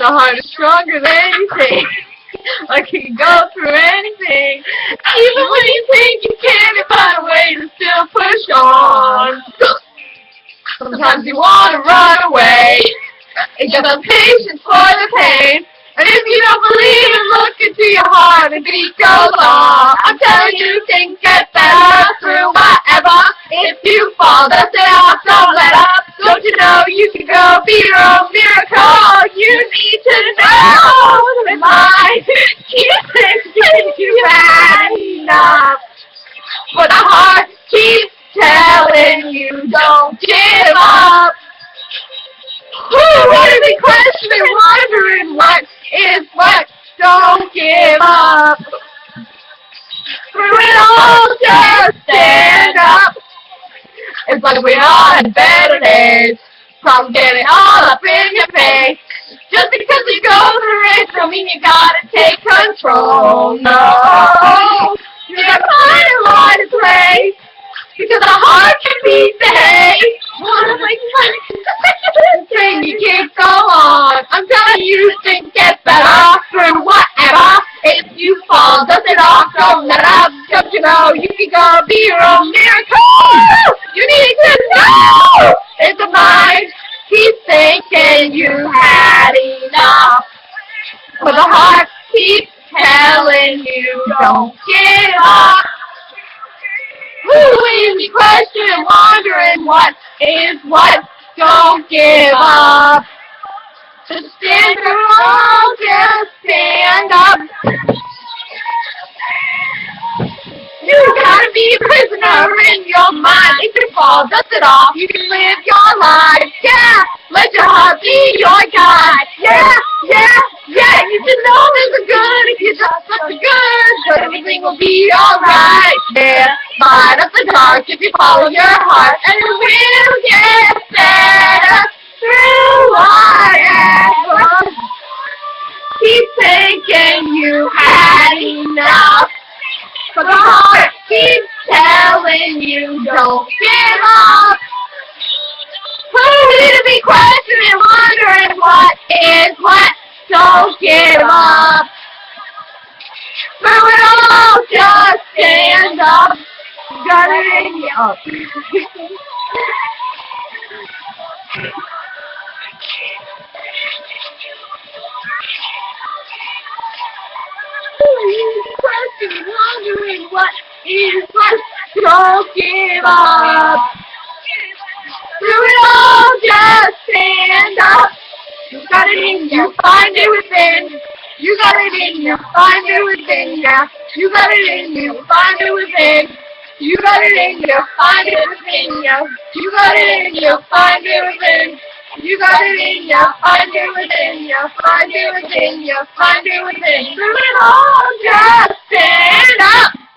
My heart is stronger than you think. I can go through anything. Even when you think you can't find a way to still push on. Sometimes you want to run away. Ain't got the patience for the pain. And if you don't believe it, look into your heart and beat goes on. I'm telling you, things get better through whatever. If you fall, dust it off, don't let up. Don't you know you can go be your own miracle? You need to know that my keeps you bad enough. But the heart keeps telling you don't give up. What is he questioning, wondering what is what? Don't give up. Through it all, just stand up. It's like we all had better days. Problems getting all up in your face. Just because you go through it don't mean you gotta take control. No, you gotta find a line to play. Because the heart can beat the hay. Thing you can't go on. I'm telling you, things get better through whatever. If you fall, dust it off, don't let up. Don't you know you can go be your own miracle? You need to know if the mind keeps thinking you had enough. But the heart keeps telling you don't give up. Who is the question, wondering what is what? Don't give up. Just stand strong, just stand up. You gotta be a prisoner in your mind. If you fall, dust it off, you can live your life. Yeah, let your heart be your guide. Yeah, yeah, yeah. You should know there's a good if you just look good. Everything will be alright. Yeah, light up the dark if you follow your heart, and it will get better through whatever. Keep thinking you had enough. But the heart keeps telling you don't give up. Who need to be questioning, wondering what is what? Don't give up. Through it all, just stand up. Got it in you. Oh. Questioning, wondering what is what? Don't give up. Through it all, just stand up. You got it in you, find it within. You got it in you, find it within. Yeah, you got it in you, find it within. You got it in you, find it within. Yeah, you got it in you, find it within. You got it in you, find it within. Yeah, find it within. Yeah, find it within. Through it all, just stand up.